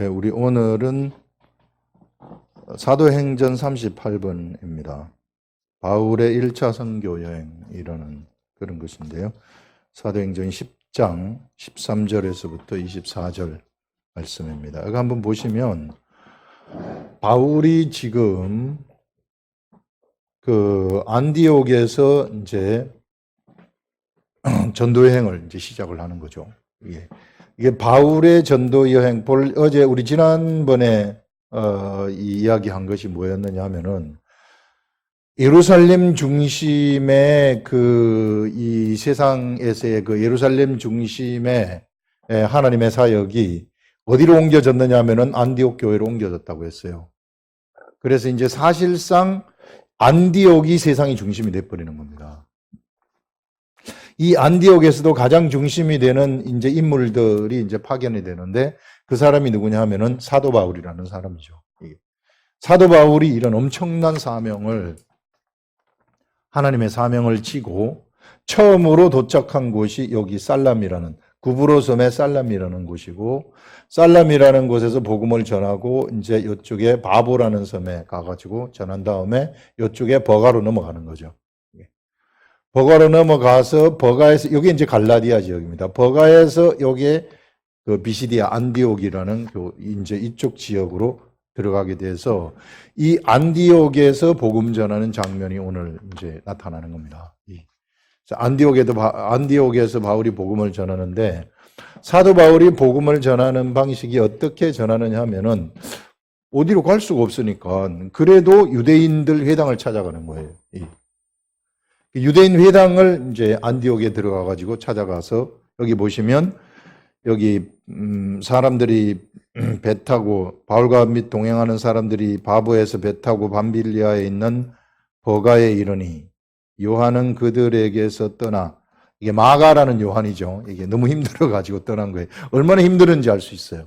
네, 우리 오늘은 사도행전 38번입니다. 바울의 1차 선교 여행이라는 그런 것인데요. 사도행전 10장 13절에서부터 24절 말씀입니다. 여기 한번 보시면 바울이 지금 그 안디옥에서 이제 전도 여행을 이제 시작을 하는 거죠. 이게 바울의 전도 여행. 어제 우리 지난번에 이야기한 것이 뭐였느냐 하면은 예루살렘 중심의 이 세상에서의 그 예루살렘 중심의 하나님의 사역이 어디로 옮겨졌느냐 하면은 안디옥 교회로 옮겨졌다고 했어요. 그래서 이제 사실상 안디옥이 세상의 중심이 돼버리는 겁니다. 이 안디옥에서도 가장 중심이 되는 이제 인물들이 이제 파견이 되는데 그 사람이 누구냐 하면은 사도 바울이라는 사람이죠. 사도 바울이 이런 엄청난 사명을 하나님의 사명을 지고 처음으로 도착한 곳이 여기 살람이라는 구브로 섬의 살람이라는 곳이고 살람이라는 곳에서 복음을 전하고 이제 이쪽에 바보라는 섬에 가가지고 전한 다음에 이쪽에 버가로 넘어가는 거죠. 버가로 넘어가서 버가에서 여기 이제 갈라디아 지역입니다. 버가에서 여기에 그 비시디아 안디옥이라는 이제 이쪽 지역으로 들어가게 돼서 이 안디옥에서 복음 전하는 장면이 오늘 이제 나타나는 겁니다. 안디옥에서 바울이 복음을 전하는데 사도 바울이 복음을 전하는 방식이 어떻게 전하느냐 하면은 어디로 갈 수가 없으니까 그래도 유대인들 회당을 찾아가는 거예요. 유대인 회당을 이제 안디옥에 들어가 가지고 찾아가서 여기 보시면 여기 사람들이 배 타고 바울과 및 동행하는 사람들이 바보에서 배 타고 밤빌리아에 있는 버가에 이르니 요한은 그들에게서 떠나 이게 마가라는 요한이죠. 이게 너무 힘들어 가지고 떠난 거예요. 얼마나 힘들은지 알 수 있어요.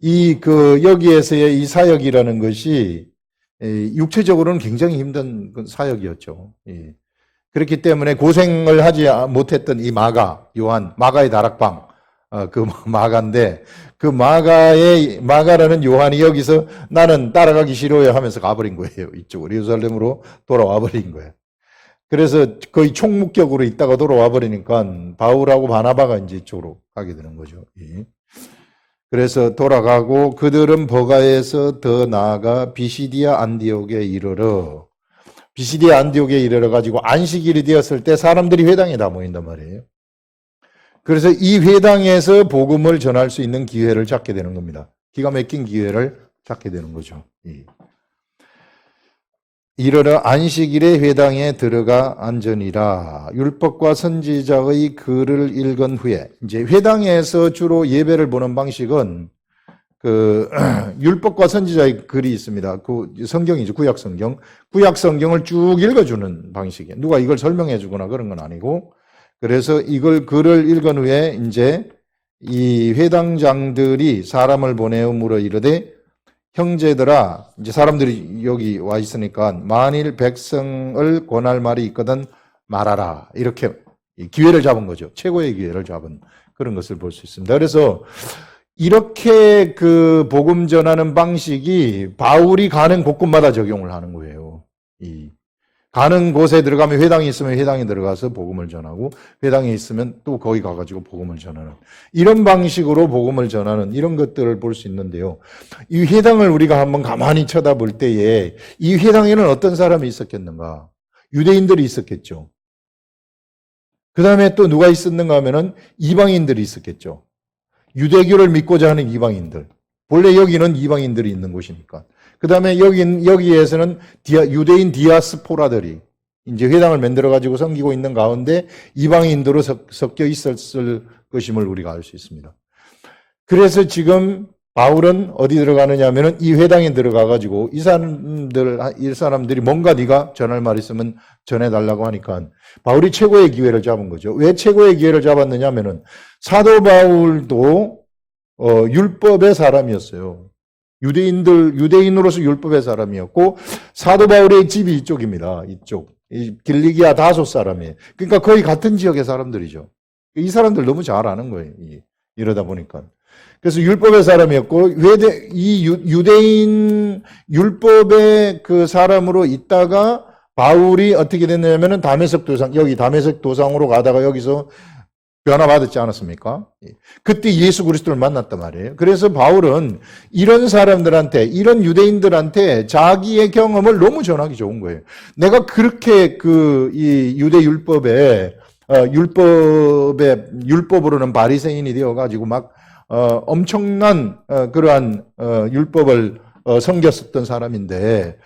여기에서의 이 사역이라는 것이 육체적으로는 굉장히 힘든 사역이었죠. 그렇기 때문에 고생을 하지 못했던 이 마가, 요한, 마가의 다락방, 그 마가인데, 그 마가라는 요한이 여기서 나는 따라가기 싫어요 하면서 가버린 거예요. 이쪽으로, 예루살렘으로 돌아와 버린 거예요. 그래서 거의 총무격으로 있다가 돌아와 버리니까 바울하고 바나바가 이제 이쪽으로 가게 되는 거죠. 그래서 돌아가고 그들은 버가에서 더 나아가 비시디아 안디옥에 이르러 비시디아 안디옥에 이르러가지고 안식일이 되었을 때 사람들이 회당에 다 모인단 말이에요. 그래서 이 회당에서 복음을 전할 수 있는 기회를 찾게 되는 겁니다. 기가 막힌 기회를 찾게 되는 거죠. 이르러 안식일에 회당에 들어가 앉으니라. 율법과 선지자의 글을 읽은 후에 이제 회당에서 주로 예배를 보는 방식은 율법과 선지자의 글이 있습니다. 그 성경이죠. 구약 성경. 구약 성경을 쭉 읽어주는 방식이에요. 누가 이걸 설명해 주거나 그런 건 아니고. 그래서 이걸 글을 읽은 후에 이제 이 회당장들이 사람을 보내음으로 이르되 형제들아, 이제 사람들이 여기 와 있으니까 만일 백성을 권할 말이 있거든 말하라. 이렇게 기회를 잡은 거죠. 최고의 기회를 잡은 그런 것을 볼 수 있습니다. 그래서 이렇게 그 복음 전하는 방식이 바울이 가는 곳곳마다 적용을 하는 거예요. 가는 곳에 들어가면 회당이 있으면 회당에 들어가서 복음을 전하고 회당에 있으면 또 거기 가가지고 복음을 전하는 이런 방식으로 복음을 전하는 이런 것들을 볼 수 있는데요. 이 회당을 우리가 한번 가만히 쳐다볼 때에 이 회당에는 어떤 사람이 있었겠는가? 유대인들이 있었겠죠. 그 다음에 또 누가 있었는가 하면은 이방인들이 있었겠죠. 유대교를 믿고자 하는 이방인들. 본래 여기는 이방인들이 있는 곳이니까. 그 다음에 여기에서는 유대인 디아스포라들이 이제 회당을 만들어가지고 섬기고 있는 가운데 이방인들로 섞여 있었을 것임을 우리가 알 수 있습니다. 그래서 지금 바울은 어디 들어가느냐 하면은 이 회당에 들어가가지고 이 사람들이 뭔가 네가 전할 말 있으면 전해달라고 하니까 바울이 최고의 기회를 잡은 거죠. 왜 최고의 기회를 잡았느냐 하면은 사도 바울도 율법의 사람이었어요. 유대인으로서 율법의 사람이었고 사도 바울의 집이 이쪽입니다. 이쪽. 길리기아 다소 사람이에요. 그러니까 거의 같은 지역의 사람들이죠. 이 사람들 너무 잘 아는 거예요. 이러다 보니까. 그래서 율법의 사람이었고, 유대인 율법의 그 사람으로 있다가 바울이 어떻게 됐냐면은 다메섹 도상, 여기 다메섹 도상으로 가다가 여기서 변화받았지 않았습니까? 그때 예수 그리스도를 만났단 말이에요. 그래서 바울은 이런 사람들한테, 이런 유대인들한테 자기의 경험을 너무 전하기 좋은 거예요. 내가 그렇게 이 유대 율법으로는 바리새인이 되어가지고 막, 엄청난, 그러한, 율법을, 섬겼었던 사람인데,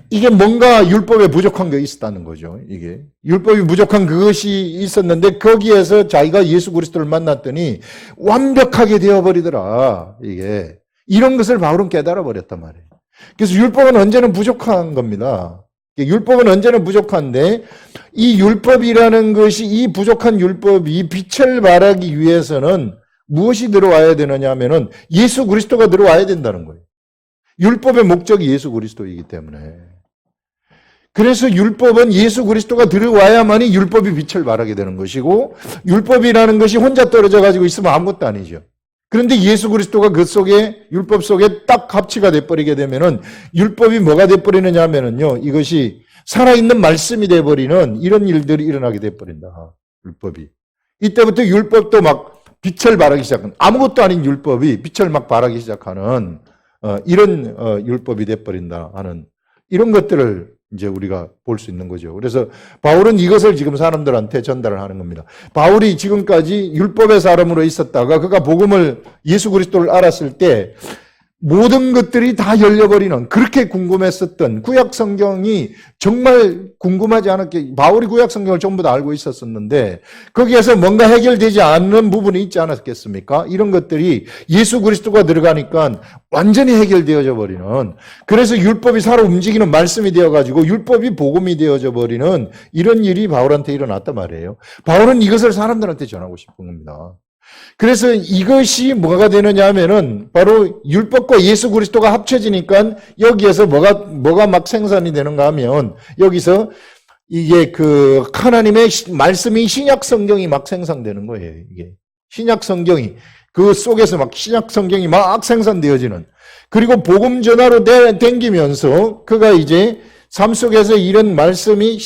이게 뭔가 율법에 부족한 게 있었다는 거죠. 이게 율법이 부족한 그것이 있었는데 거기에서 자기가 예수 그리스도를 만났더니 완벽하게 되어버리더라. 이게 이런 것을 바울은 깨달아 버렸단 말이에요. 그래서 율법은 언제나 부족한 겁니다. 율법은 언제나 부족한데 이 율법이라는 것이 이 부족한 율법이 빛을 발하기 위해서는 무엇이 들어와야 되느냐 하면은 예수 그리스도가 들어와야 된다는 거예요. 율법의 목적이 예수 그리스도이기 때문에. 그래서 율법은 예수 그리스도가 들어와야만이 율법이 빛을 발하게 되는 것이고 율법이라는 것이 혼자 떨어져 가지고 있으면 아무것도 아니죠. 그런데 예수 그리스도가 그 속에 율법 속에 딱 합치가 돼버리게 되면은 율법이 뭐가 돼버리느냐 하면은요 이것이 살아있는 말씀이 돼버리는 이런 일들이 일어나게 돼버린다. 율법이. 이때부터 율법도 막 빛을 발하기 시작하는 아무것도 아닌 율법이 빛을 막 발하기 시작하는 이런 율법이 돼버린다 하는 이런 것들을 이제 우리가 볼 수 있는 거죠. 그래서 바울은 이것을 지금 사람들한테 전달을 하는 겁니다. 바울이 지금까지 율법의 사람으로 있었다가 그가 복음을 예수 그리스도를 알았을 때 모든 것들이 다 열려버리는 그렇게 궁금했었던 구약 성경이 정말 궁금하지 않았게 바울이 구약 성경을 전부 다 알고 있었었는데 거기에서 뭔가 해결되지 않는 부분이 있지 않았겠습니까? 이런 것들이 예수 그리스도가 들어가니까 완전히 해결되어져 버리는 그래서 율법이 살아 움직이는 말씀이 되어가지고 율법이 복음이 되어져 버리는 이런 일이 바울한테 일어났단 말이에요. 바울은 이것을 사람들한테 전하고 싶은 겁니다. 그래서 이것이 뭐가 되느냐 하면은 바로 율법과 예수 그리스도가 합쳐지니까 여기에서 뭐가 막 생산이 되는가 하면 여기서 이게 그 하나님의 말씀이 신약 성경이 막 생산되는 거예요. 이게 신약 성경이 그 속에서 막 신약 성경이 막 생산되어지는 그리고 복음 전하로 댕기면서 그가 이제 삶 속에서 이런 말씀이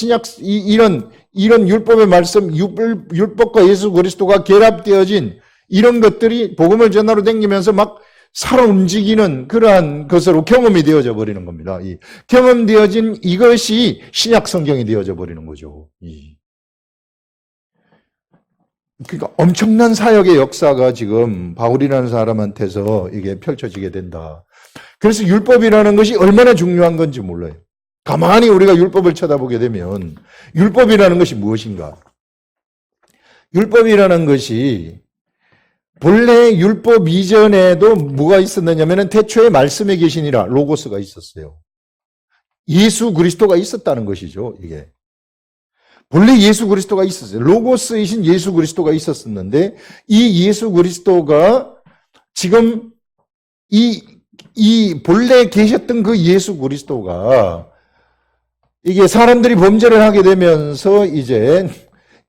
이런 율법의 말씀, 율법과 예수 그리스도가 결합되어진 이런 것들이 복음을 전하러 댕기면서 막 살아 움직이는 그러한 것으로 경험이 되어져 버리는 겁니다. 이 경험되어진 이것이 신약 성경이 되어져 버리는 거죠. 그러니까 엄청난 사역의 역사가 지금 바울이라는 사람한테서 이게 펼쳐지게 된다. 그래서 율법이라는 것이 얼마나 중요한 건지 몰라요. 가만히 우리가 율법을 쳐다보게 되면 율법이라는 것이 무엇인가? 율법이라는 것이 본래 율법 이전에도 뭐가 있었느냐면 태초에 말씀에 계시니라 로고스가 있었어요. 예수 그리스도가 있었다는 것이죠. 이게 본래 예수 그리스도가 있었어요. 로고스이신 예수 그리스도가 있었었는데 이 예수 그리스도가 지금 이 본래 계셨던 그 예수 그리스도가 이게 사람들이 범죄를 하게 되면서 이제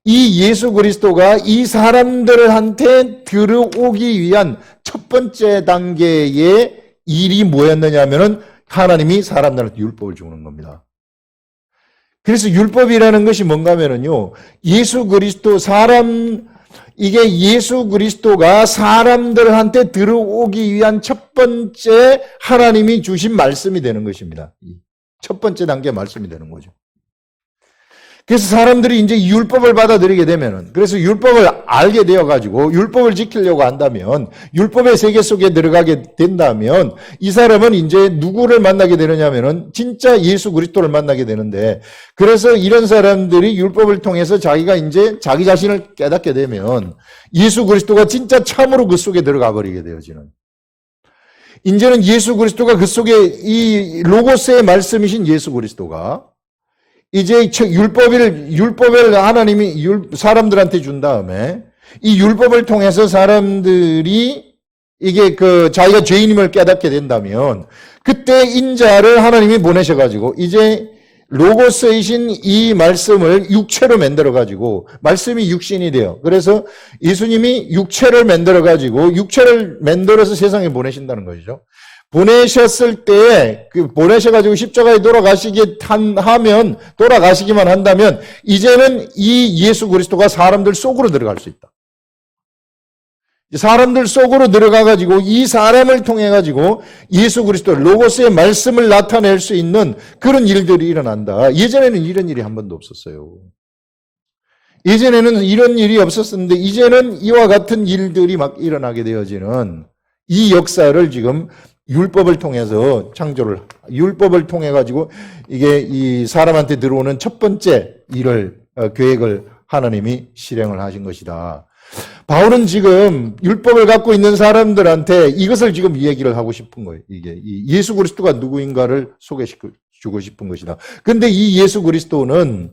이 예수 그리스도가 이 사람들한테 들어오기 위한 첫 번째 단계의 일이 뭐였느냐 하면은 하나님이 사람들한테 율법을 주는 겁니다. 그래서 율법이라는 것이 뭔가 하면은요, 예수 그리스도가 사람들한테 들어오기 위한 첫 번째 하나님이 주신 말씀이 되는 것입니다. 첫 번째 단계 말씀이 되는 거죠. 그래서 사람들이 이제 율법을 받아들이게 되면은, 그래서 율법을 알게 되어가지고, 율법을 지키려고 한다면, 율법의 세계 속에 들어가게 된다면, 이 사람은 이제 누구를 만나게 되느냐면은, 진짜 예수 그리스도를 만나게 되는데, 그래서 이런 사람들이 율법을 통해서 자기가 이제 자기 자신을 깨닫게 되면, 예수 그리스도가 진짜 참으로 그 속에 들어가 버리게 되어지는. 이제는 예수 그리스도가 그 속에 이 로고스의 말씀이신 예수 그리스도가 이제 율법을 하나님이 사람들한테 준 다음에 이 율법을 통해서 사람들이 이게 자기가 죄인임을 깨닫게 된다면 그때 인자를 하나님이 보내셔가지고 이제 로고스이신 이 말씀을 육체로 만들어가지고, 말씀이 육신이 돼요. 그래서 예수님이 육체를 만들어가지고, 육체를 만들어서 세상에 보내신다는 것이죠. 보내셨을 때, 보내셔가지고 십자가에 돌아가시기만 한다면, 이제는 이 예수 그리스도가 사람들 속으로 들어갈 수 있다. 사람들 속으로 들어가가지고 이 사람을 통해가지고 예수 그리스도 로고스의 말씀을 나타낼 수 있는 그런 일들이 일어난다. 예전에는 이런 일이 한 번도 없었어요. 예전에는 이런 일이 없었었는데 이제는 이와 같은 일들이 막 일어나게 되어지는 이 역사를 지금 율법을 통해서 율법을 통해가지고 이게 이 사람한테 들어오는 첫 번째 계획을 하나님이 실행을 하신 것이다. 바울은 지금 율법을 갖고 있는 사람들한테 이것을 지금 얘기를 하고 싶은 거예요. 이게 예수 그리스도가 누구인가를 소개시켜주고 싶은 것이다. 근데 이 예수 그리스도는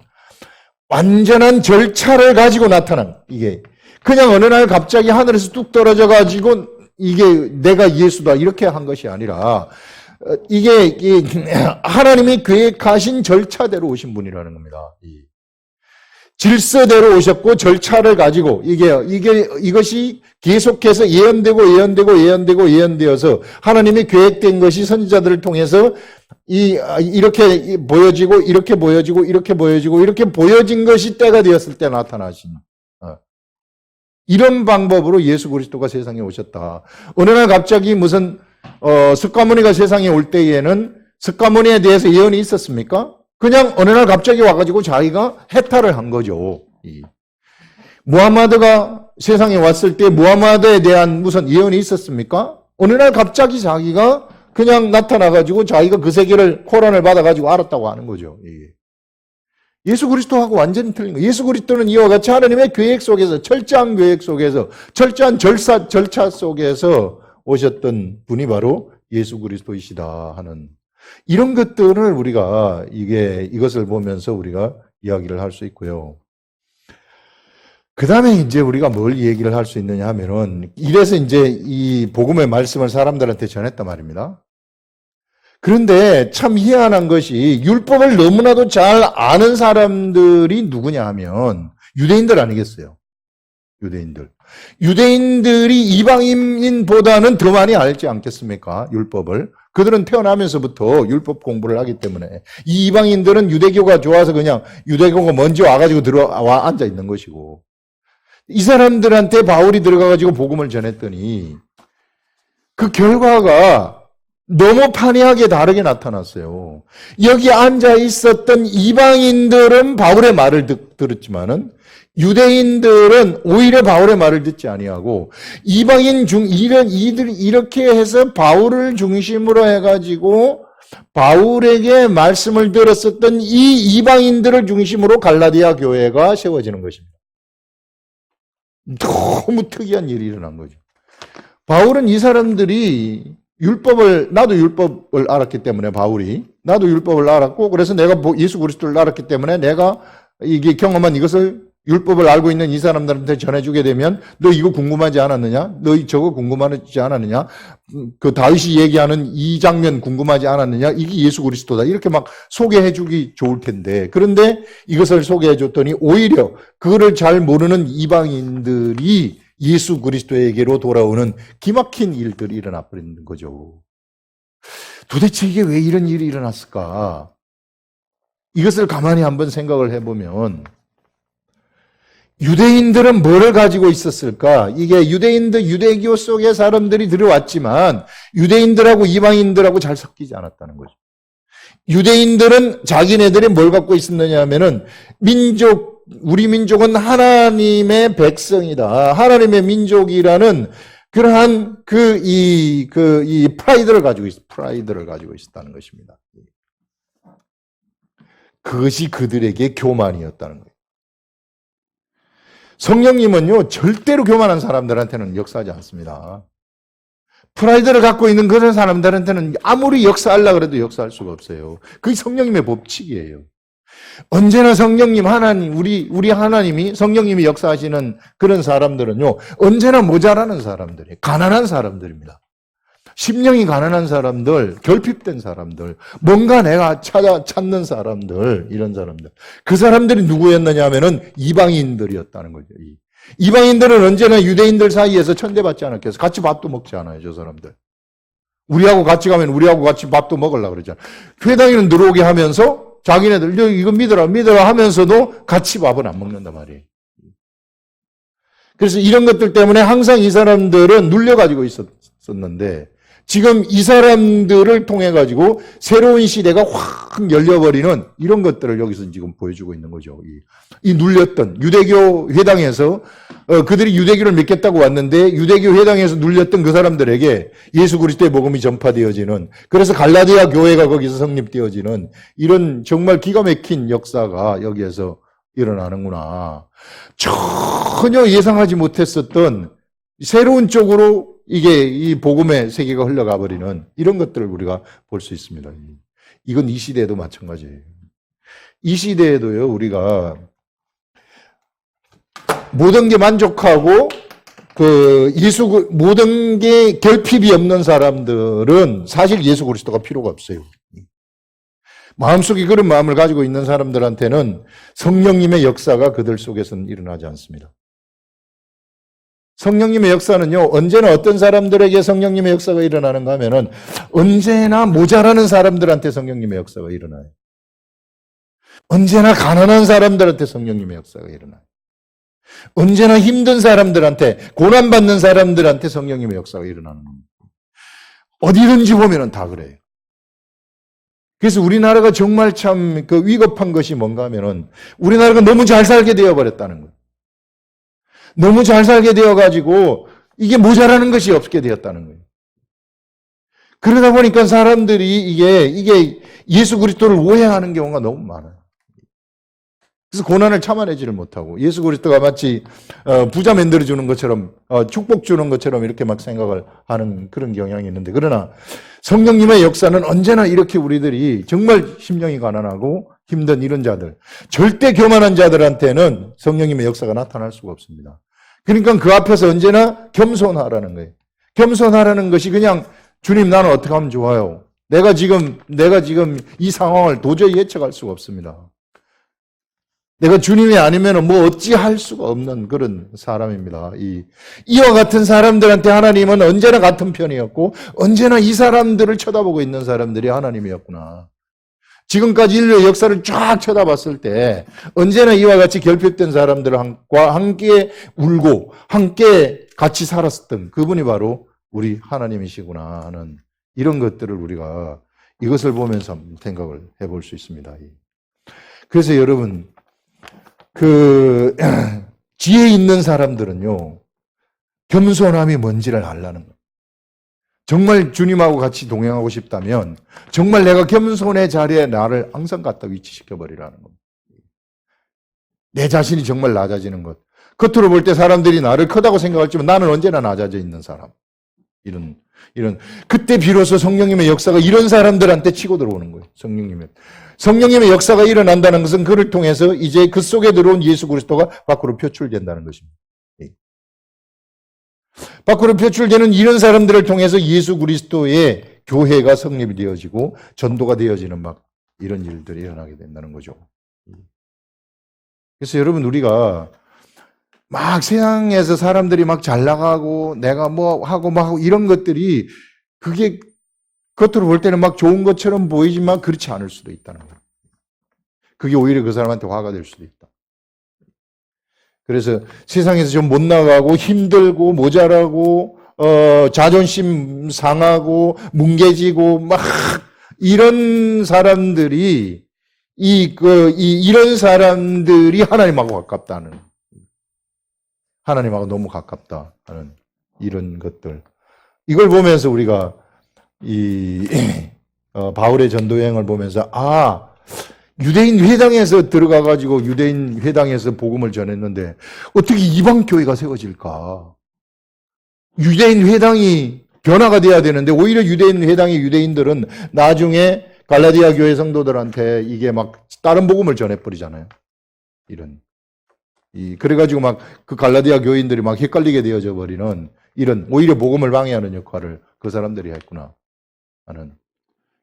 완전한 절차를 가지고 나타난, 이게 그냥 어느 날 갑자기 하늘에서 뚝 떨어져 가지고 이게 내가 예수다 이렇게 한 것이 아니라 이게 하나님이 계획하신 절차대로 오신 분이라는 겁니다. 질서대로 오셨고 절차를 가지고 이것이 계속해서 예언되어서 하나님이 계획된 것이 선지자들을 통해서 이렇게 보여지고 이렇게 보여진 것이 때가 되었을 때 나타나신 이런 방법으로 예수 그리스도가 세상에 오셨다. 어느 날 갑자기 무슨 석가모니가 세상에 올 때에는 석가모니에 대해서 예언이 있었습니까? 그냥 어느 날 갑자기 와가지고 자기가 해탈을 한 거죠. 무함마드가 세상에 왔을 때 무함마드에 대한 무슨 예언이 있었습니까? 어느 날 갑자기 자기가 그냥 나타나가지고 자기가 그 세계를 코란을 받아가지고 알았다고 하는 거죠. 예수 그리스도하고 완전히 틀린 거예요. 예수 그리스도는 이와 같이 하나님의 계획 속에서, 철저한 계획 속에서, 철저한 절차 속에서 오셨던 분이 바로 예수 그리스도이시다 하는 이런 것들을 우리가 이것을 보면서 우리가 이야기를 할 수 있고요. 그 다음에 이제 우리가 뭘 얘기를 할 수 있느냐 하면은, 이래서 이제 이 복음의 말씀을 사람들한테 전했단 말입니다. 그런데 참 희한한 것이 율법을 너무나도 잘 아는 사람들이 누구냐 하면 유대인들 아니겠어요? 유대인들이 이방인보다는 더 많이 알지 않겠습니까? 율법을. 그들은 태어나면서부터 율법 공부를 하기 때문에 이 이방인들은 유대교가 좋아서 그냥 유대교가 먼저 와가지고 들어와 앉아 있는 것이고, 이 사람들한테 바울이 들어가가지고 복음을 전했더니 그 결과가 너무 판이하게 다르게 나타났어요. 여기 앉아 있었던 이방인들은 바울의 말을 들었지만은 유대인들은 오히려 바울의 말을 듣지 아니하고, 이방인 이렇게 해서 바울을 중심으로 해가지고 바울에게 말씀을 들었었던 이 이방인들을 중심으로 갈라디아 교회가 세워지는 것입니다. 너무 특이한 일이 일어난 거죠. 바울은 이 사람들이 나도 율법을 알았기 때문에 나도 율법을 알았고, 그래서 내가 예수 그리스도를 알았기 때문에 내가 이게 경험한 이것을 율법을 알고 있는 이 사람들한테 전해주게 되면 너 이거 궁금하지 않았느냐? 너 저거 궁금하지 않았느냐? 그 다윗이 얘기하는 이 장면 궁금하지 않았느냐? 이게 예수 그리스도다. 이렇게 막 소개해주기 좋을 텐데, 그런데 이것을 소개해줬더니 오히려 그거를 잘 모르는 이방인들이 예수 그리스도에게로 돌아오는 기막힌 일들이 일어나 버리는 거죠. 도대체 이게 왜 이런 일이 일어났을까? 이것을 가만히 한번 생각을 해보면 유대인들은 뭐를 가지고 있었을까? 이게 유대교 속에 사람들이 들어왔지만 유대인들하고 이방인들하고 잘 섞이지 않았다는 거죠. 유대인들은 자기네들이 뭘 갖고 있었느냐 하면은 우리 민족은 하나님의 백성이다. 하나님의 민족이라는 그러한 프라이드를 가지고 있었다는 것입니다. 그것이 그들에게 교만이었다는 거예요. 성령님은요, 절대로 교만한 사람들한테는 역사하지 않습니다. 프라이드를 갖고 있는 그런 사람들한테는 아무리 역사하려고 해도 역사할 수가 없어요. 그게 성령님의 법칙이에요. 언제나 성령님, 하나님, 우리 하나님이, 성령님이 역사하시는 그런 사람들은요, 언제나 모자라는 사람들이에요. 가난한 사람들입니다. 심령이 가난한 사람들, 결핍된 사람들, 뭔가 내가 찾는 사람들, 이런 사람들. 그 사람들이 누구였느냐 하면은 이방인들이었다는 거죠. 이방인들은 언제나 유대인들 사이에서 천대받지 않았겠어. 같이 밥도 먹지 않아요, 저 사람들. 우리하고 같이 가면 우리하고 같이 밥도 먹으려고 그러잖아. 회당에는 들어오게 하면서 자기네들 이거 믿어라 하면서도 같이 밥은 안 먹는단 말이에요. 그래서 이런 것들 때문에 항상 이 사람들은 눌려가지고 있었는데 지금 이 사람들을 통해 가지고 새로운 시대가 확 열려버리는 이런 것들을 여기서 지금 보여주고 있는 거죠. 이 눌렸던 유대교 회당에서 그들이 유대교를 믿겠다고 왔는데 유대교 회당에서 눌렸던 그 사람들에게 예수 그리스도의 복음이 전파되어지는, 그래서 갈라디아 교회가 거기서 성립되어지는 이런 정말 기가 막힌 역사가 여기에서 일어나는구나. 전혀 예상하지 못했었던 새로운 쪽으로 이게 이 복음의 세계가 흘러가 버리는 이런 것들을 우리가 볼 수 있습니다. 이건 이 시대에도 마찬가지예요. 이 시대에도요, 우리가 모든 게 만족하고 모든 게 결핍이 없는 사람들은 사실 예수 그리스도가 필요가 없어요. 마음속에 그런 마음을 가지고 있는 사람들한테는 성령님의 역사가 그들 속에서는 일어나지 않습니다. 성령님의 역사는요, 언제나 어떤 사람들에게 성령님의 역사가 일어나는가 하면은 언제나 모자라는 사람들한테 성령님의 역사가 일어나요. 언제나 가난한 사람들한테 성령님의 역사가 일어나요. 언제나 힘든 사람들한테, 고난받는 사람들한테 성령님의 역사가 일어나는 겁니다. 어디든지 보면은 다 그래요. 그래서 우리나라가 정말 참 위급한 것이 뭔가 하면은 우리나라가 너무 잘 살게 되어버렸다는 거예요. 너무 잘 살게 되어가지고 이게 모자라는 것이 없게 되었다는 거예요. 그러다 보니까 사람들이 이게 예수 그리스도를 오해하는 경우가 너무 많아요. 그래서 고난을 참아내지를 못하고 예수 그리스도가 마치 부자 만들어 주는 것처럼 축복 주는 것처럼 이렇게 막 생각을 하는 그런 경향이 있는데, 그러나 성령님의 역사는 언제나 이렇게 우리들이 정말 심령이 가난하고 힘든 이런 자들, 절대 교만한 자들한테는 성령님의 역사가 나타날 수가 없습니다. 그러니까 그 앞에서 언제나 겸손하라는 거예요. 겸손하라는 것이 그냥 주님 나는 어떻게 하면 좋아요. 내가 지금 이 상황을 도저히 예측할 수가 없습니다. 내가 주님이 아니면 뭐 어찌 할 수가 없는 그런 사람입니다. 이와 같은 사람들한테 하나님은 언제나 같은 편이었고 언제나 이 사람들을 쳐다보고 있는 사람들이 하나님이었구나. 지금까지 인류의 역사를 쫙 쳐다봤을 때 언제나 이와 같이 결핍된 사람들과 함께 울고 함께 같이 살았었던 그분이 바로 우리 하나님이시구나 하는 이런 것들을 우리가 이것을 보면서 생각을 해볼 수 있습니다. 그래서 여러분, 지혜 있는 사람들은요, 겸손함이 뭔지를 알라는 거예요. 정말 주님하고 같이 동행하고 싶다면, 정말 내가 겸손의 자리에 나를 항상 갖다 위치시켜버리라는 겁니다. 내 자신이 정말 낮아지는 것. 겉으로 볼 때 사람들이 나를 크다고 생각할지만 나는 언제나 낮아져 있는 사람. 그때 비로소 성령님의 역사가 이런 사람들한테 치고 들어오는 거예요. 성령님의 역사가 일어난다는 것은 그를 통해서 이제 그 속에 들어온 예수 그리스도가 밖으로 표출된다는 것입니다. 밖으로 표출되는 이런 사람들을 통해서 예수 그리스도의 교회가 성립이 되어지고 전도가 되어지는 막 이런 일들이 일어나게 된다는 거죠. 그래서 여러분, 우리가 막 세상에서 사람들이 막 잘 나가고 내가 뭐 하고 이런 것들이 그게 겉으로 볼 때는 막 좋은 것처럼 보이지만 그렇지 않을 수도 있다는 거예요. 그게 오히려 그 사람한테 화가 될 수도 있다. 그래서 세상에서 좀 못 나가고 힘들고 모자라고 자존심 상하고 뭉개지고 막 이런 사람들이 이런 사람들이 하나님하고 가깝다는, 하나님하고 너무 가깝다 하는 이런 것들, 이걸 보면서 우리가 바울의 전도 여행을 보면서 유대인 회당에서 들어가가지고 유대인 회당에서 복음을 전했는데 어떻게 이방 교회가 세워질까? 유대인 회당이 변화가 돼야 되는데 오히려 유대인 회당의 유대인들은 나중에 갈라디아 교회 성도들한테 이게 막 다른 복음을 전해버리잖아요. 그래가지고 막 그 갈라디아 교인들이 막 헷갈리게 되어져 버리는 이런 오히려 복음을 방해하는 역할을 그 사람들이 했구나 하는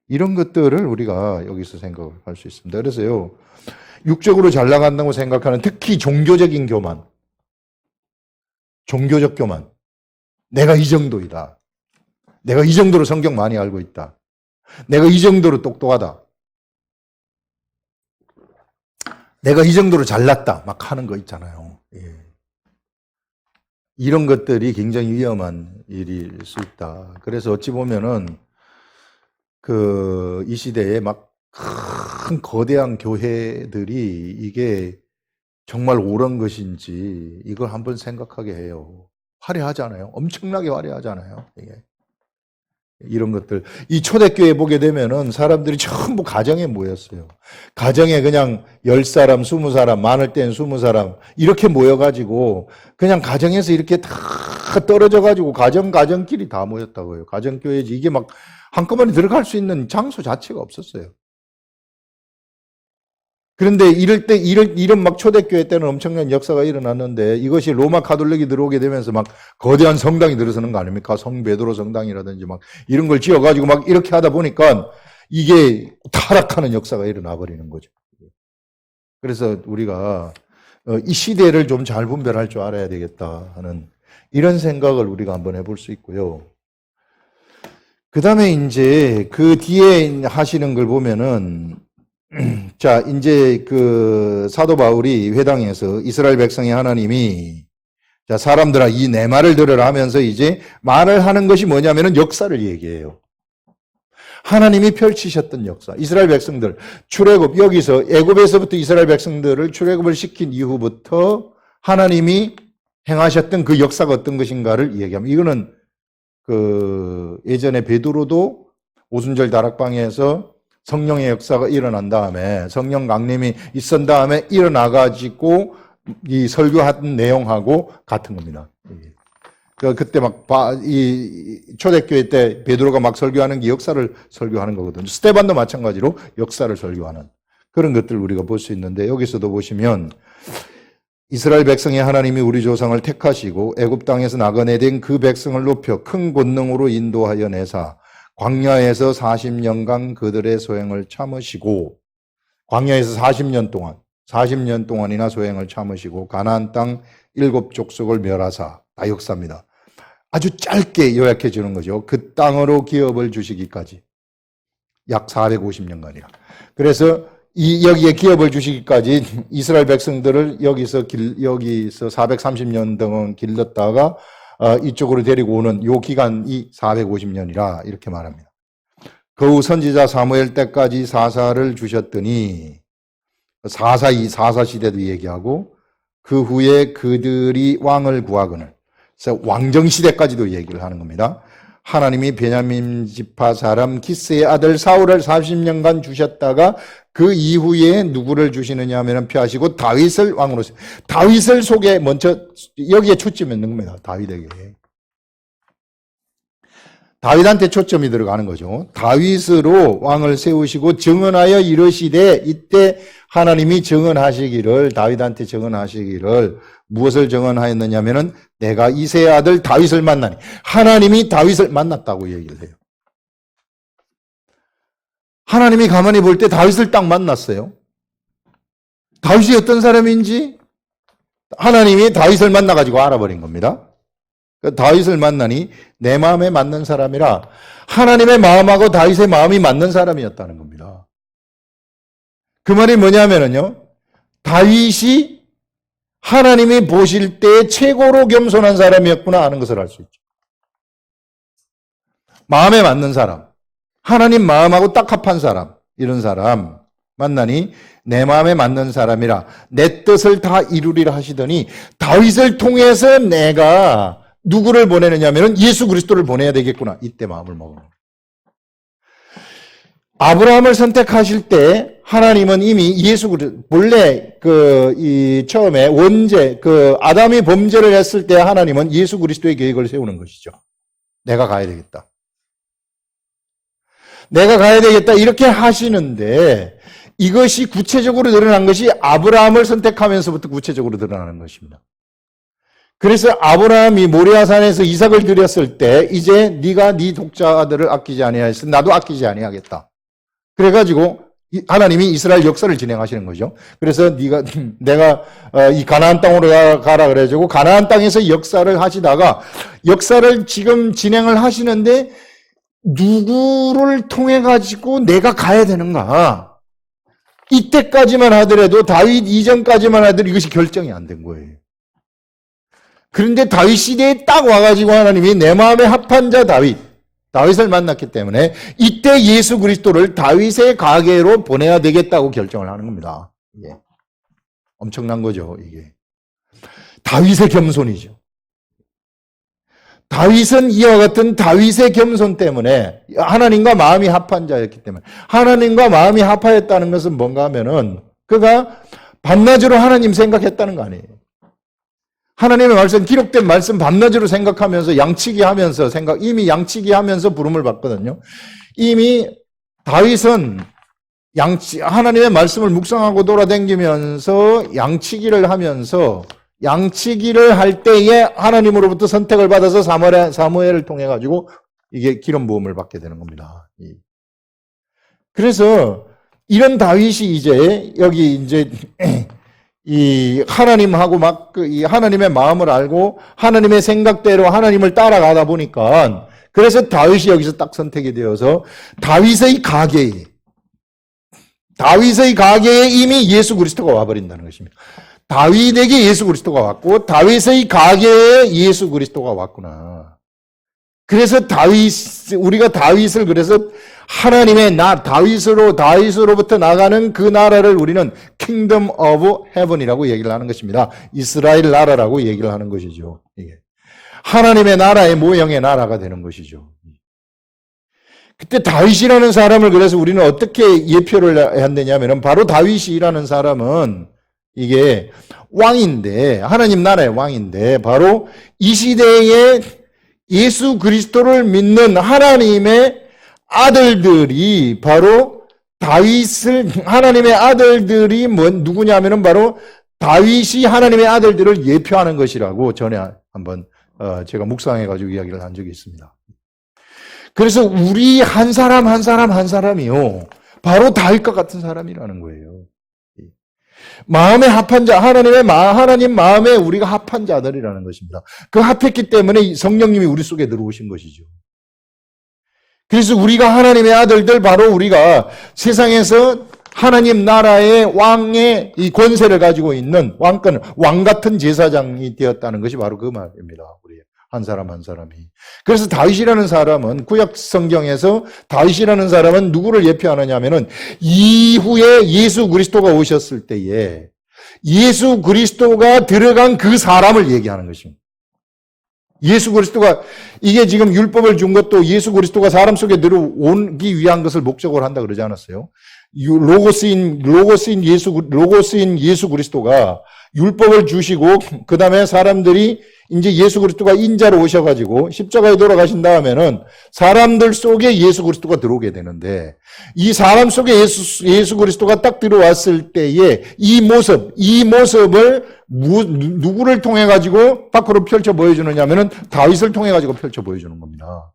이런 것들을 우리가 여기서 생각을 할 수 있습니다. 그래서요, 육적으로 잘 나간다고 생각하는 특히 종교적인 교만, 종교적 교만, 내가 이 정도이다. 내가 이 정도로 성경 많이 알고 있다. 내가 이 정도로 똑똑하다. 내가 이 정도로 잘났다. 막 하는 거 있잖아요. 예. 이런 것들이 굉장히 위험한 일일 수 있다. 그래서 어찌 보면은 이 시대에 막 큰 거대한 교회들이 이게 정말 옳은 것인지 이걸 한번 생각하게 해요. 화려하잖아요. 엄청나게 화려하잖아요. 이게. 이런 것들. 이 초대교회 보게 되면은 사람들이 전부 가정에 모였어요. 가정에 그냥 10사람, 20사람, 많을 땐 20사람, 이렇게 모여가지고, 그냥 가정에서 이렇게 다 떨어져가지고, 가정끼리 다 모였다고요. 가정교회지. 이게 막 한꺼번에 들어갈 수 있는 장소 자체가 없었어요. 그런데 이런 막 초대교회 때는 엄청난 역사가 일어났는데 이것이 로마 가톨릭이 들어오게 되면서 막 거대한 성당이 들어서는 거 아닙니까? 성 베드로 성당이라든지 막 이런 걸 지어가지고 막 이렇게 하다 보니까 이게 타락하는 역사가 일어나 버리는 거죠. 그래서 우리가 이 시대를 좀 잘 분별할 줄 알아야 되겠다 하는 이런 생각을 우리가 한번 해볼 수 있고요. 그 다음에 이제 그 뒤에 하시는 걸 보면은 자, 이제 사도 바울이 회당에서 이스라엘 백성의 하나님이 자, 사람들아 이 내 말을 들으라 하면서 이제 말을 하는 것이 뭐냐면은 역사를 얘기해요. 하나님이 펼치셨던 역사. 이스라엘 백성들 출애굽 여기서 애굽에서부터 이스라엘 백성들을 출애굽을 시킨 이후부터 하나님이 행하셨던 그 역사가 어떤 것인가를 이야기합니다. 이거는 예전에 베드로도 오순절 다락방에서 성령의 역사가 일어난 다음에 성령 강림이 있은 다음에 일어나가지고 이 설교한 내용하고 같은 겁니다. 그때 이 초대교회 때 베드로가 막 설교하는 게 역사를 설교하는 거거든요. 스데반도 마찬가지로 역사를 설교하는 그런 것들을 우리가 볼 수 있는데 여기서도 보시면 이스라엘 백성의 하나님이 우리 조상을 택하시고 애굽 땅에서 나그네된 그 백성을 높여 큰 권능으로 인도하여 내사 광야에서 40년간 그들의 소행을 참으시고 광야에서 40년 동안이나 소행을 참으시고 가나안 땅 7족속을 멸하사 다 역사입니다. 아주 짧게 요약해 주는 거죠. 그 땅으로 기업을 주시기까지 약 450년간이라. 그래서 여기에 기업을 주시기까지 이스라엘 백성들을 여기서 430년 동안 길렀다가 이쪽으로 데리고 오는 요 기간이 450년이라 이렇게 말합니다. 그 후 선지자 사무엘 때까지 사사를 주셨더니 사사 시대도 얘기하고 그 후에 그들이 왕을 구하거늘 그래서 왕정 시대까지도 얘기를 하는 겁니다. 하나님이 베냐민 지파 사람 기스의 아들 사울을 40년간 주셨다가 그 이후에 누구를 주시느냐 하면 피하시고 다윗을 왕으로 다윗을 속에 먼저 여기에 초점이 있는 겁니다. 다윗에게. 다윗한테 초점이 들어가는 거죠. 다윗으로 왕을 세우시고 정언하여 이르시되 이때 하나님이 정언하시기를 다윗한테 정언하시기를 무엇을 정언하였느냐면은 내가 이새의 아들 다윗을 만나니 하나님이 다윗을 만났다고 얘기를 해요. 하나님이 가만히 볼 때 다윗을 딱 만났어요. 다윗이 어떤 사람인지 하나님이 다윗을 만나가지고 알아버린 겁니다. 다윗을 만나니 내 마음에 맞는 사람이라 하나님의 마음하고 다윗의 마음이 맞는 사람이었다는 겁니다. 그 말이 뭐냐면요. 다윗이 하나님이 보실 때 최고로 겸손한 사람이었구나 하는 것을 알 수 있죠. 마음에 맞는 사람, 하나님 마음하고 딱 합한 사람, 이런 사람 만나니 내 마음에 맞는 사람이라 내 뜻을 다 이루리라 하시더니 다윗을 통해서 내가 누구를 보내느냐면 예수 그리스도를 보내야 되겠구나. 이때 마음을 먹어요. 아브라함을 선택하실 때 하나님은 이미 예수 그리스도 본래 처음에 원죄 아담이 범죄를 했을 때 하나님은 예수 그리스도의 계획을 세우는 것이죠. 내가 가야 되겠다. 내가 가야 되겠다 이렇게 하시는데 이것이 구체적으로 드러난 것이 아브라함을 선택하면서부터 구체적으로 드러나는 것입니다. 그래서 아브라함이 모리아산에서 이삭을 드렸을 때 이제 네가 네 독자 아들을 아끼지 아니하였으 나도 아끼지 아니하겠다. 그래가지고 하나님이 이스라엘 역사를 진행하시는 거죠. 그래서 내가 이 가나안 땅으로 가라 그래가지고 가나안 땅에서 역사를 하시다가 역사를 지금 진행을 하시는데 누구를 통해 가지고 내가 가야 되는가? 이때까지만 하더라도 다윗 이전까지만 하더라도 이것이 결정이 안 된 거예요. 그런데 다윗 시대에 딱 와가지고 하나님이 내 마음에 합한 자 다윗을 만났기 때문에 이때 예수 그리스도를 다윗의 가계로 보내야 되겠다고 결정을 하는 겁니다. 예. 엄청난 거죠, 이게. 다윗의 겸손이죠. 다윗은 이와 같은 다윗의 겸손 때문에 하나님과 마음이 합한 자였기 때문에 하나님과 마음이 합하였다는 것은 뭔가 하면은 그가 밤낮으로 하나님 생각했다는 거 아니에요. 하나님의 말씀, 기록된 말씀 밤낮으로 생각하면서 양치기 하면서 이미 양치기 하면서 부름을 받거든요. 이미 다윗은 하나님의 말씀을 묵상하고 돌아다니면서 양치기를 하면서 양치기를 할 때에 하나님으로부터 선택을 받아서 사무엘을 통해 가지고 이게 기름 부음을 받게 되는 겁니다. 그래서 이런 다윗이 이제 여기 이제 이 하나님하고 이 하나님의 마음을 알고 하나님의 생각대로 하나님을 따라가다 보니까 그래서 다윗이 여기서 딱 선택이 되어서 다윗의 가계에 이미 예수 그리스도가 와버린다는 것입니다. 다윗에게 예수 그리스도가 왔고 다윗의 가계에 예수 그리스도가 왔구나. 그래서 우리가 다윗을 그래서 하나님의 다윗으로부터 나가는 그 나라를 우리는 Kingdom of Heaven이라고 얘기를 하는 것입니다. 이스라엘 나라라고 얘기를 하는 것이죠. 이게. 하나님의 나라의 모형의 나라가 되는 것이죠. 그때 다윗이라는 사람을 그래서 우리는 어떻게 예표를 했느냐면 바로 다윗이라는 사람은 이게 왕인데 하나님 나라의 왕인데 바로 이 시대에 예수 그리스도를 믿는 하나님의 아들들이 바로 하나님의 아들들이 누구냐면은 바로 다윗이 하나님의 아들들을 예표하는 것이라고 전에 한번 제가 묵상해가지고 이야기를 한 적이 있습니다. 그래서 우리 한 사람이요. 바로 다윗과 같은 사람이라는 거예요. 마음에 합한 자, 하나님 마음에 우리가 합한 자들이라는 것입니다. 그 합했기 때문에 성령님이 우리 속에 들어오신 것이죠. 그래서 우리가 하나님의 아들들, 바로 우리가 세상에서 하나님 나라의 왕의 이 권세를 가지고 있는 왕 같은 제사장이 되었다는 것이 바로 그 말입니다. 우리 한 사람이. 그래서 다윗이라는 사람은 구약 성경에서 다윗이라는 사람은 누구를 예표하느냐 하면은 이후에 예수 그리스도가 오셨을 때에 예수 그리스도가 들어간 그 사람을 얘기하는 것입니다. 예수 그리스도가 이게 지금 율법을 준 것도 예수 그리스도가 사람 속에 들어오기 위한 것을 목적으로 한다 그러지 않았어요? 로고스인 예수 그리스도가 율법을 주시고 그 다음에 사람들이 이제 예수 그리스도가 인자로 오셔가지고 십자가에 돌아가신 다음에는 사람들 속에 예수 그리스도가 들어오게 되는데 이 사람 속에 예수 그리스도가 딱 들어왔을 때에 이 모습을 누구를 통해 가지고 밖으로 펼쳐 보여주느냐 하면은 다윗을 통해 가지고 펼쳐 보여주는 겁니다.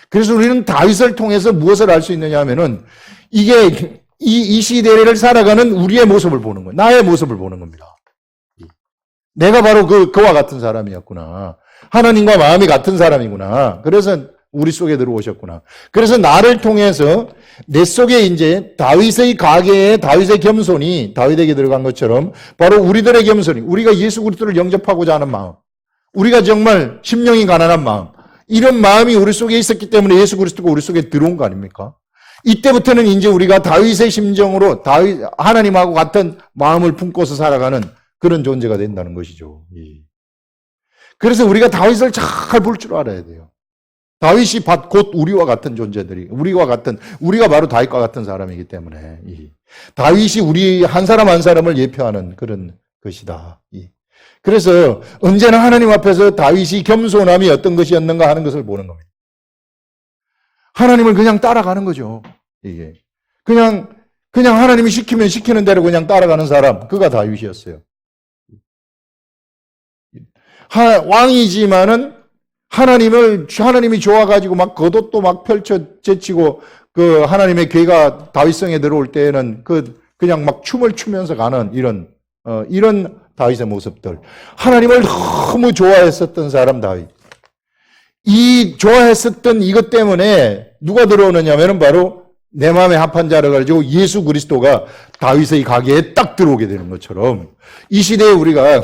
그래서 우리는 다윗을 통해서 무엇을 알 수 있느냐 하면은 이게 이 시대를 살아가는 우리의 모습을 보는 거예요. 나의 모습을 보는 겁니다. 내가 바로 그와 같은 사람이었구나. 하나님과 마음이 같은 사람이구나. 그래서 우리 속에 들어오셨구나. 그래서 나를 통해서 내 속에 이제 다윗의 가계에 다윗의 겸손이 다윗에게 들어간 것처럼 바로 우리들의 겸손이, 우리가 예수 그리스도를 영접하고자 하는 마음, 우리가 정말 심령이 가난한 마음, 이런 마음이 우리 속에 있었기 때문에 예수 그리스도가 우리 속에 들어온 거 아닙니까? 이때부터는 이제 우리가 다윗의 심정으로 하나님하고 같은 마음을 품고서 살아가는 그런 존재가 된다는 것이죠. 그래서 우리가 다윗을 잘 볼 줄 알아야 돼요. 다윗이 곧 우리와 같은 존재들이, 우리가 바로 다윗과 같은 사람이기 때문에 다윗이 우리 한 사람을 예표하는 그런 것이다. 그래서 언제나 하나님 앞에서 다윗이 겸손함이 어떤 것이었는가 하는 것을 보는 겁니다. 하나님을 그냥 따라가는 거죠. 이게 그냥 하나님이 시키면 시키는 대로 그냥 따라가는 사람, 그가 다윗이었어요. 왕이지만은 하나님이 좋아가지고 막 겉옷도 막 펼쳐 제치고 그 하나님의 괴가 다윗성에 들어올 때에는 그냥 막 춤을 추면서 가는 이런 다윗의 모습들. 하나님을 너무 좋아했었던 사람 다윗. 이 좋아했었던 이것 때문에 누가 들어오느냐면은 바로 내 마음에 합한 자를 가지고 예수 그리스도가 다윗의 가게에 딱 들어오게 되는 것처럼 이 시대에 우리가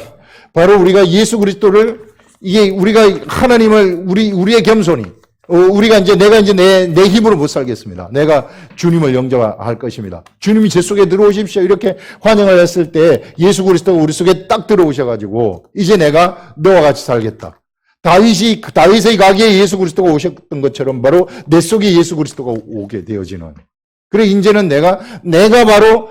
예수 그리스도를 이게 우리가 하나님을 우리의 겸손이 내가 이제 내 힘으로 못 살겠습니다. 내가 주님을 영접할 것입니다. 주님이 제 속에 들어오십시오. 이렇게 환영을 했을 때 예수 그리스도가 우리 속에 딱 들어오셔가지고 이제 내가 너와 같이 살겠다. 다윗의 가게에 예수 그리스도가 오셨던 것처럼 바로 내 속에 예수 그리스도가 오게 되어지는. 그래 이제는 내가 바로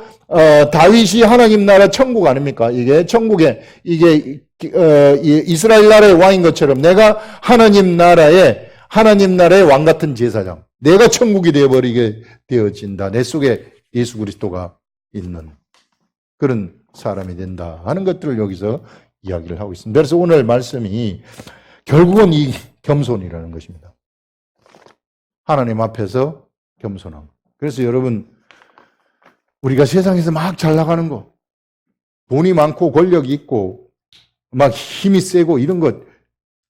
다윗이 하나님 나라 천국 아닙니까? 이게 천국에 이스라엘 나라의 왕인 것처럼 내가 하나님 나라의 왕 같은 제사장. 내가 천국이 되어버리게 되어진다. 내 속에 예수 그리스도가 있는 그런 사람이 된다 하는 것들을 여기서 이야기를 하고 있습니다. 그래서 오늘 말씀이 결국은 이 겸손이라는 것입니다. 하나님 앞에서 겸손함. 그래서 여러분 우리가 세상에서 막 잘 나가는 거, 돈이 많고 권력이 있고 막 힘이 세고 이런 것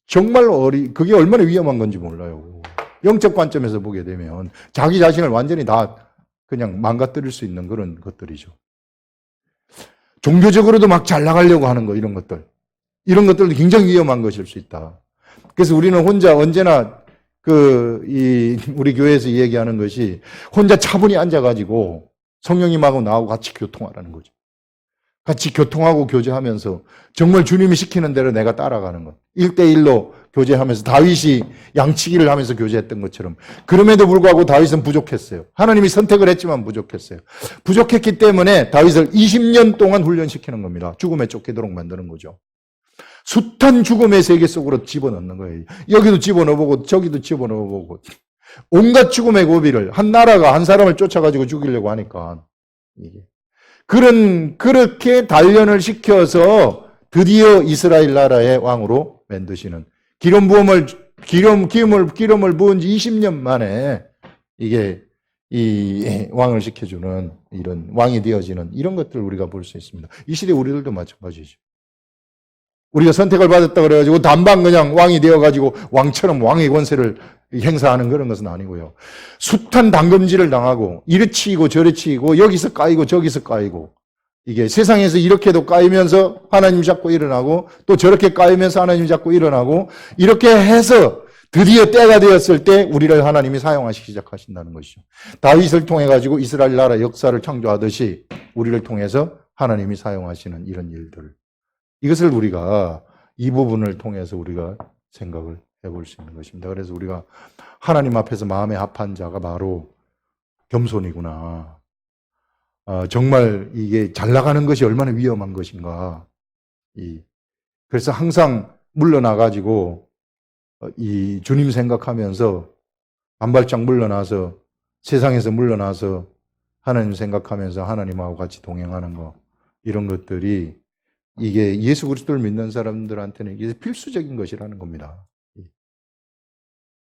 정말 그게 얼마나 위험한 건지 몰라요. 영적 관점에서 보게 되면 자기 자신을 완전히 다 그냥 망가뜨릴 수 있는 그런 것들이죠. 종교적으로도 막 잘 나가려고 하는 거 이런 것들도 굉장히 위험한 것일 수 있다. 그래서 우리는 혼자 언제나 우리 교회에서 얘기하는 것이 혼자 차분히 앉아가지고 성령님하고 나하고 같이 교통하라는 거죠. 같이 교통하고 교제하면서 정말 주님이 시키는 대로 내가 따라가는 것. 1대1로 교제하면서 다윗이 양치기를 하면서 교제했던 것처럼. 그럼에도 불구하고 다윗은 부족했어요. 하나님이 선택을 했지만 부족했어요. 부족했기 때문에 다윗을 20년 동안 훈련시키는 겁니다. 죽음에 쫓기도록 만드는 거죠. 숱한 죽음의 세계 속으로 집어넣는 거예요. 여기도 집어넣어보고 저기도 집어넣어보고 온갖 죽음의 고비를 한 나라가 한 사람을 쫓아가지고 죽이려고 하니까 그렇게 단련을 시켜서 드디어 이스라엘 나라의 왕으로 만드시는 기름을 부은 지 20년 만에 이게 이 왕을 시켜주는 이런 왕이 되어지는 이런 것들을 우리가 볼 수 있습니다. 이 시대 우리들도 마찬가지죠. 우리가 선택을 받았다 그래가지고 단방 그냥 왕이 되어가지고 왕처럼 왕의 권세를 행사하는 그런 것은 아니고요. 숱한 당금질을 당하고 이리 치이고 저리 치이고 여기서 까이고 저기서 까이고 이게 세상에서 이렇게도 까이면서 하나님 잡고 일어나고 또 저렇게 까이면서 하나님 잡고 일어나고 이렇게 해서 드디어 때가 되었을 때 우리를 하나님이 사용하시기 시작하신다는 것이죠. 다윗을 통해 가지고 이스라엘 나라 역사를 창조하듯이 우리를 통해서 하나님이 사용하시는 이런 일들. 이것을 우리가 이 부분을 통해서 우리가 생각을 해볼 수 있는 것입니다. 그래서 우리가 하나님 앞에서 마음에 합한 자가 바로 겸손이구나. 정말 이게 잘 나가는 것이 얼마나 위험한 것인가. 그래서 항상 물러나가지고 이 주님 생각하면서 한 발짝 물러나서 세상에서 물러나서 하나님 생각하면서 하나님하고 같이 동행하는 거 이런 것들이 이게 예수 그리스도를 믿는 사람들한테는 이게 필수적인 것이라는 겁니다.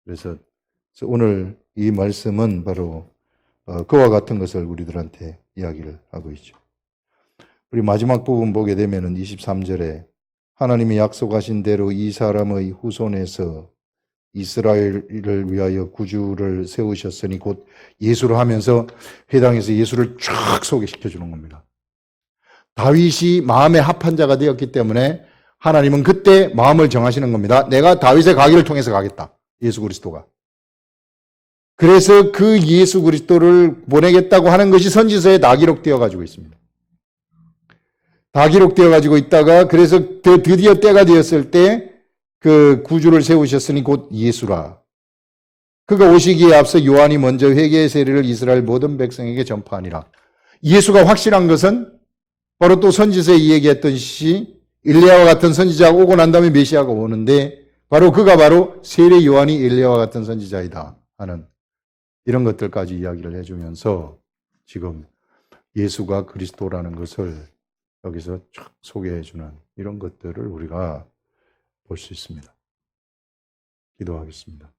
그래서 오늘 이 말씀은 바로 그와 같은 것을 우리들한테 이야기를 하고 있죠. 우리 마지막 부분 보게 되면은 23절에 하나님이 약속하신 대로 이 사람의 후손에서 이스라엘을 위하여 구주를 세우셨으니 곧 예수를 하면서 회당에서 예수를 쫙 소개시켜 주는 겁니다. 다윗이 마음에 합한 자가 되었기 때문에 하나님은 그때 마음을 정하시는 겁니다. 내가 다윗의 가기를 통해서 가겠다. 예수 그리스도가. 그래서 그 예수 그리스도를 보내겠다고 하는 것이 선지서에 다 기록되어 가지고 있습니다. 다 기록되어 가지고 있다가 그래서 드디어 때가 되었을 때 그 구주를 세우셨으니 곧 예수라. 그가 오시기에 앞서 요한이 먼저 회개의 세례를 이스라엘 모든 백성에게 전파하니라. 예수가 확실한 것은 바로 또 선지서에 얘기했듯이 일리야와 같은 선지자가 오고 난 다음에 메시아가 오는데 바로 그가 바로 세례 요한이 일리야와 같은 선지자이다 하는 이런 것들까지 이야기를 해주면서 지금 예수가 그리스도라는 것을 여기서 쫙 소개해주는 이런 것들을 우리가 볼 수 있습니다. 기도하겠습니다.